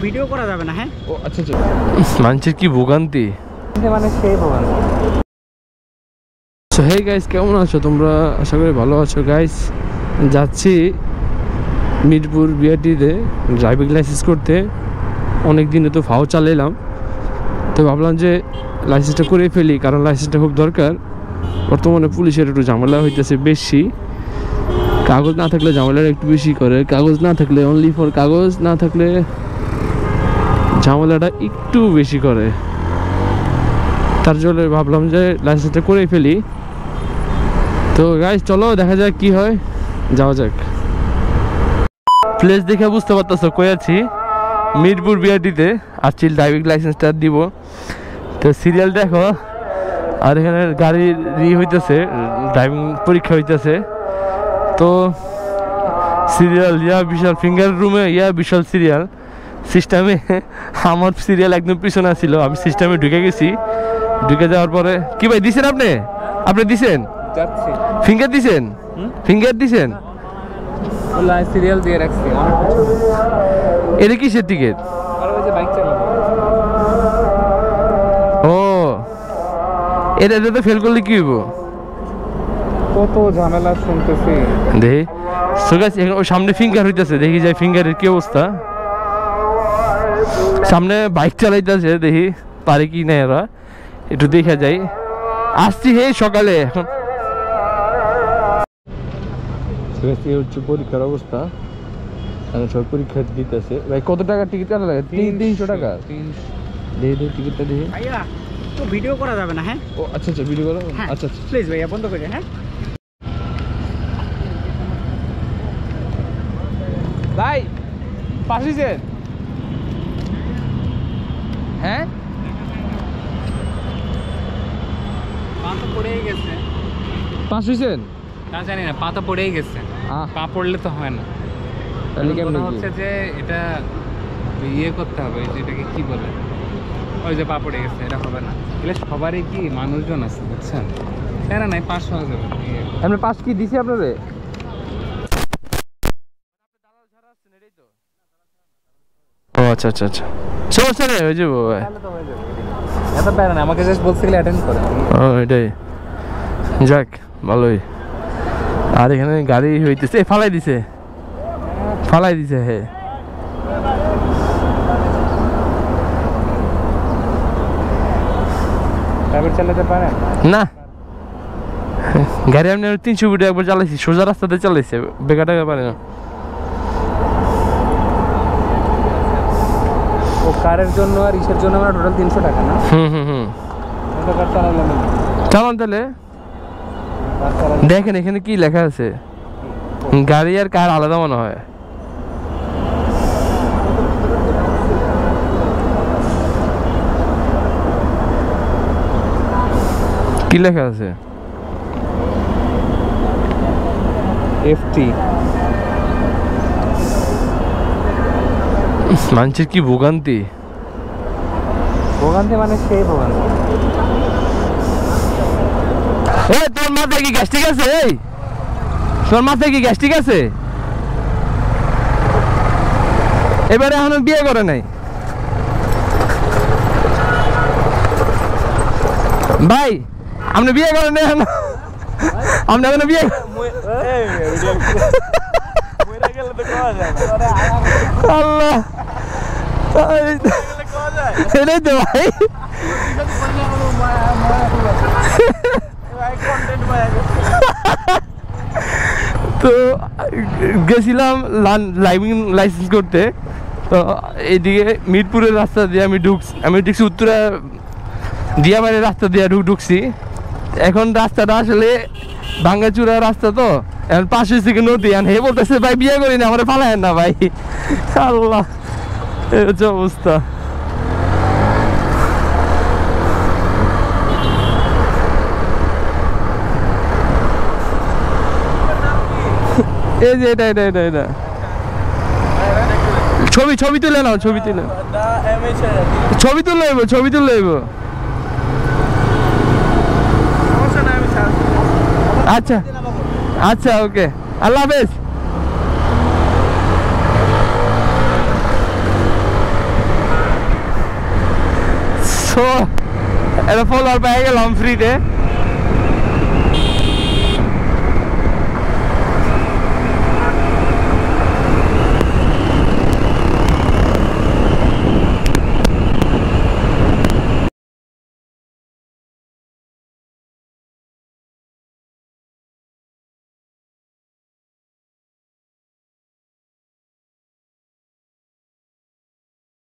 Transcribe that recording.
Video করা যাবে না। হ্যাঁ, ও আচ্ছা আচ্ছা, মানুষের কি ভোগান্তি, মানে সেই ভোগান্তি। সো হে গাইস, কেমন আছো তোমরা? আশা করি ভালো আছো গাইস। যাচ্ছি মিরপুর বিআরটিতে ড্রাইভিং লাইসেন্স করতে। অনেক দিনে তো ফাও চালাইলাম, তো ভাবলাম যে লাইসেন্সটা করে ফেলি, কারণ লাইসেন্সটা খুব দরকার। বর্তমানে পুলিশের একটু ঝামেলা হইতেছে বেশি, কাগজ না থাকলে ঝামেলাটা একটু বেশি করে, কাগজ না থাকলে অনলি ফর কাগজ না থাকলে ঝামেলাটা একটু বেশি করে। তার জন্য ভাবলাম যে লাইসেন্সটা করে ফেলি। তো গাইস চলো দেখা যাক কি হয়, যাওয়া যাক। প্লেস দেখে বুঝতে পারতেছো কই আছি, মিরপুর বিআরটিতে আসছি ড্রাইভিং লাইসেন্সটা দিব। তো সিরিয়াল দেখো, আর এখানে গাড়ির হইতেছে, ড্রাইভিং পরীক্ষা হইতেছে। তো সিরিয়াল বিশাল, ফিঙ্গার রুমে বিশাল সিরিয়াল সিস্টেমে। আমার সিরিয়াল একদম পিছনে ছিল, আমি সিস্টেমে ঢুকে গেছি। ঢুকে যাওয়ার পরে কি ভাই দিছেন আপনি? আপনি দিছেন ফিঙ্গার দিছেন? ফিঙ্গার দিছেন? সিরিয়াল দিয়ে রাখছি। এটা কিসের টিকিট? ও এটা তো ফেল করলে কি হইব? কত ঝামেলা শুনতেছি। দেখি ওই সামনে ফিঙ্গার হইতেছে, দেখি যাই ফিঙ্গারের কি অবস্থা। সামনে বাইক চালাইতেছে, দেখি পারে কি না এরা, একটু দেখা যাই। আসছি হে সকালে। এখন হচ্ছে পরীক্ষার অবস্থা, সব পরীক্ষা দিতেছে। ভাই কত টাকা টিকিট কাটা লাগে? 300 টাকা। দেখি টিকিটটা দেখি। ভাইয়া তো ভিডিও করা যাবে না। হ্যাঁ, ও আচ্ছা আচ্ছা, ভিডিও করো। আচ্ছা আচ্ছা প্লিজ ভাইয়া বন্ধ করে। হ্যাঁ ভাই পাস হইছেন? হ্যাঁ পা তো পড়েই গেছে। পাস হইছেন? না জানি না, পা তো পড়েই গেছে। পা পড়লে তো হয় না। তাহলে কেমন হচ্ছে যে এটা করতে হবে, যেটাকে কি বলে, ওই যে পা পড়ে গেছে, এটা হবে না। এগুলো সবারই কি মানুষজন আছে বুঝছেন, তাই না? নাই পাস হয়ে যাবে। আপনি পাস কি দিছি আপনারে? ও আচ্ছা আচ্ছা আচ্ছা, সমস্যা নেই, হয়ে যাবো ভাই। এত প্যারা না, আমাকে জাস্ট বলছিলেন অ্যাটেন্ড করে। ও এটাই, যাক ভালোই। আর এখানে গাড়ি হইতেছে, ফালাই দিছে হে। ড্রাইভার চালাতে পারে না, গাড়ি আমি 300 ফুটে একবার চালাইছি, সোজা রাস্তাতে চালাইছে, বেকা টাকা পারে না। ও কারের জন্য আর ইসের জন্য আমরা টোটাল 300 টাকা না? চালান তাহলে। দেখেন এখানে কি লেখা আছে, গাড়ি আর কার আলাদা মনে হয়। কি লেখা আছে? এফটি। মানুষের কি ভোগান্তি, মানে সেই ভোগান্তি। তোর মাথায় কি গ্যাস্ট্রিক আছে? তোর মাথায় কি গ্যাস্ট্রিক আছে? এবারে এখনো বিয়ে করে নাই ভাই? আপনি বিয়ে করেন নাই এখনো? আপনি এখনো বিয়ে? আল্লাহ, এটাই তো ভাই। তো গেছিলাম ড্রাইভিং লাইসেন্স করতে। তো এইদিকে মিরপুরের রাস্তা দিয়ে আমি ঢুকছি উত্তরা দিয়াবাড়ির রাস্তা দিয়ে ঢুকছি। এখন রাস্তাটা আসলে ভাঙ্গাচুরা রাস্তা, তো এখন পাশে থেকে নদী। হে বলতেছে ভাই বিয়ে করি না, আমার পালায় না ভাই। আল্লাহ, এই হচ্ছে অবস্থা। এই যে এটা ছবি তুলে নাও, ছবি তুলে আচ্ছা আচ্ছা, ওকে, আল্লাহ হাফেজ। তো এটা ফলোয়ার পেয়ে গেলাম ফ্রিতে